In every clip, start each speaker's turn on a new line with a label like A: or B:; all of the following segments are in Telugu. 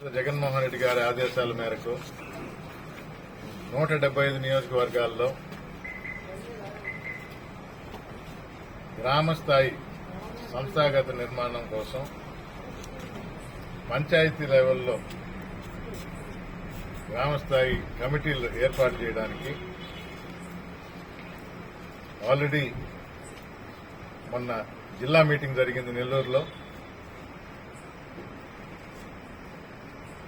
A: జగన్మోహన్ రెడ్డి గారి ఆదేశాల మేరకు 175 నియోజకవర్గాల్లో గ్రామస్థాయి సంస్థాగత నిర్మాణం కోసం పంచాయతీ లెవెల్లో గ్రామస్థాయి కమిటీలు ఏర్పాటు చేయడానికి ఆల్రెడీ మొన్న జిల్లా మీటింగ్ జరిగింది నెల్లూరులో.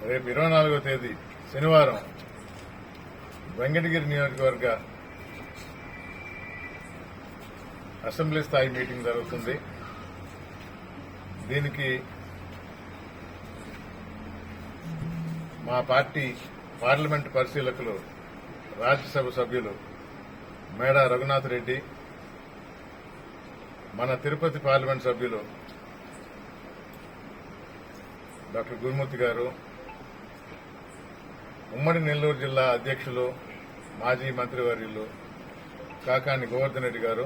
A: రేపు 24వ తేదీ శనివారం వెంకటగిరి నియోజకవర్గ అసెంబ్లీ స్థాయి మీటింగ్ జరుగుతుంది. దీనికి మా పార్టీ పార్లమెంటు పరిశీలకులు రాజ్యసభ సభ్యులు మేడా రఘునాథ్ రెడ్డి, మన తిరుపతి పార్లమెంట్ సభ్యులు డాక్టర్ గురుమూర్తి గారు, ఉమ్మడి నెల్లూరు జిల్లా అధ్యక్షులు మాజీ మంత్రివర్యులు కాకాని గోవర్ధన్ రెడ్డి గారు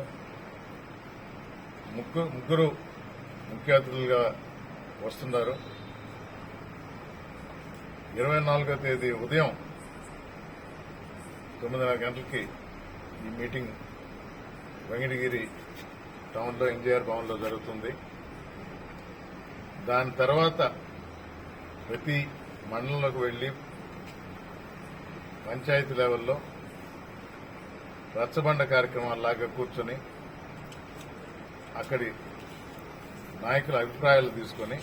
A: ముగ్గురు ముఖ్య అతిథులుగా వస్తున్నారు. 24వ తేదీ ఉదయం 9:30 గంటలకి ఈ మీటింగ్ వెంకటగిరి టౌన్లో ఎన్జీఆర్ భవన్లో జరుగుతుంది. దాని తర్వాత ప్రతి మండలంలోకి వెళ్లి పంచాయతీ లెవెల్లో రచ్చబండ కార్యక్రమాల్లాగా కూర్చొని అక్కడి నాయకుల అభిప్రాయాలు తీసుకుని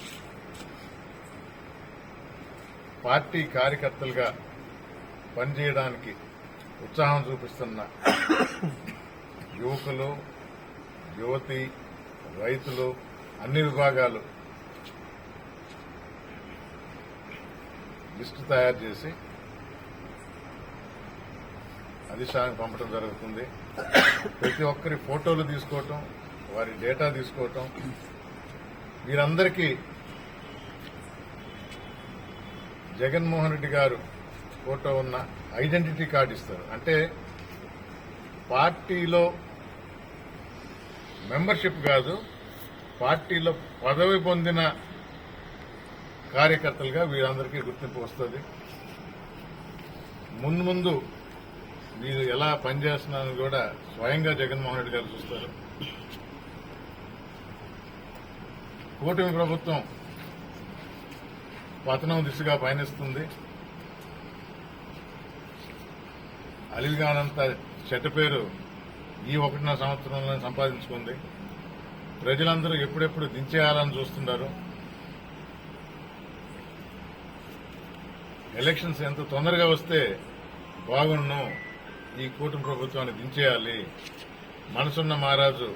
A: పార్టీ కార్యకర్తలుగా పనిచేయడానికి ఉత్సాహం చూపిస్తున్న యువకులు, యువతి, రైతులు, అన్ని విభాగాలు లిస్టు తయారు చేసి అధిష్టానానికి పంపడం జరుగుతుంది. ప్రతి ఒక్కరి ఫోటోలు తీసుకోవటం, వారి డేటా తీసుకోవటం, వీరందరికీ జగన్మోహన్ రెడ్డి గారు ఫోటో ఉన్న ఐడెంటిటీ కార్డు ఇస్తారు. అంటే పార్టీలో మెంబర్షిప్ కాదు, పార్టీలో పదవి పొందిన కార్యకర్తలుగా వీరందరికీ గుర్తింపు వస్తుంది. ముందు మీరు ఎలా పనిచేస్తున్నారని కూడా స్వయంగా జగన్మోహన్ రెడ్డి గారు చూస్తారు. కూటమి ప్రభుత్వం పతనం దిశగా పయనిస్తుంది. అలివిగానంత చెడ్డ పేరు ఈ 1.5 సంవత్సరంలో సంపాదించుకుంది. ప్రజలందరూ ఎప్పుడెప్పుడు దించేయాలని చూస్తున్నారు. ఎలక్షన్స్ ఎంత తొందరగా వస్తే బాగుండు, ఈ కూటమి ప్రభుత్వాన్ని దించేయాలి. మనసున్న మహారాజు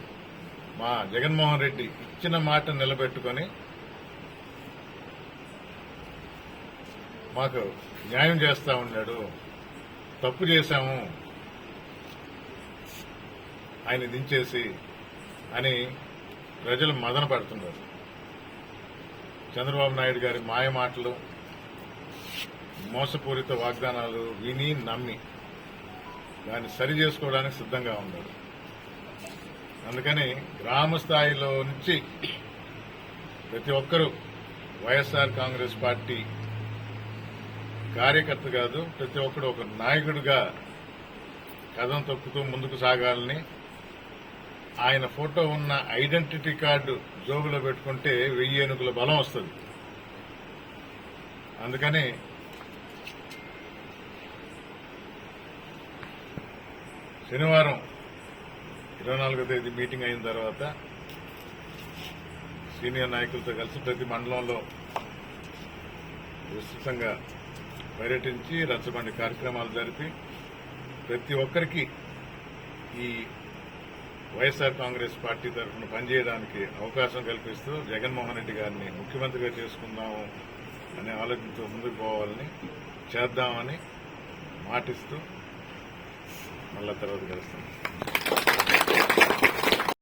A: మా జగన్మోహన్ రెడ్డి ఇచ్చిన మాట నిలబెట్టుకుని మాకు న్యాయం చేస్తా ఉన్నాడు. తప్పు చేశాము ఆయన దించేసి అని ప్రజలు మదన పడుతున్నారు. చంద్రబాబు నాయుడు గారి మాయ మాటలు, మోసపూరిత వాగ్దానాలు విని నమ్మి దాన్ని సరి చేసుకోవడానికి సిద్ధంగా ఉన్నారు. అందుకని గ్రామ స్థాయిలో నుంచి ప్రతి ఒక్కరూ వైఎస్ఆర్ కాంగ్రెస్ పార్టీ కార్యకర్త కాదు, ప్రతి ఒక్కరు ఒక నాయకుడిగా కథం తొక్కుతూ ముందుకు సాగాలని, ఆయన ఫోటో ఉన్న ఐడెంటిటీ కార్డు జోబులో పెట్టుకుంటే 1000 ఏనుగుల బలం వస్తుంది. అందుకని శనివారం 24వ తేదీ మీటింగ్ అయిన తర్వాత సీనియర్ నాయకులతో కలిసి ప్రతి మండలంలో విస్తృతంగా పర్యటించి రచ్చబండి కార్యక్రమాలు జరిపి ప్రతి ఒక్కరికి ఈ వైఎస్ఆర్ కాంగ్రెస్ పార్టీ తరఫున పనిచేయడానికి అవకాశం కల్పిస్తూ జగన్మోహన్ రెడ్డి గారిని ముఖ్యమంత్రిగా చేసుకుందాము అనే ఆలోచనతో ముందుకు పోవాలని, చేద్దామని మాటిస్తూ మళ్ళా తర్వాత కలుస్తాం.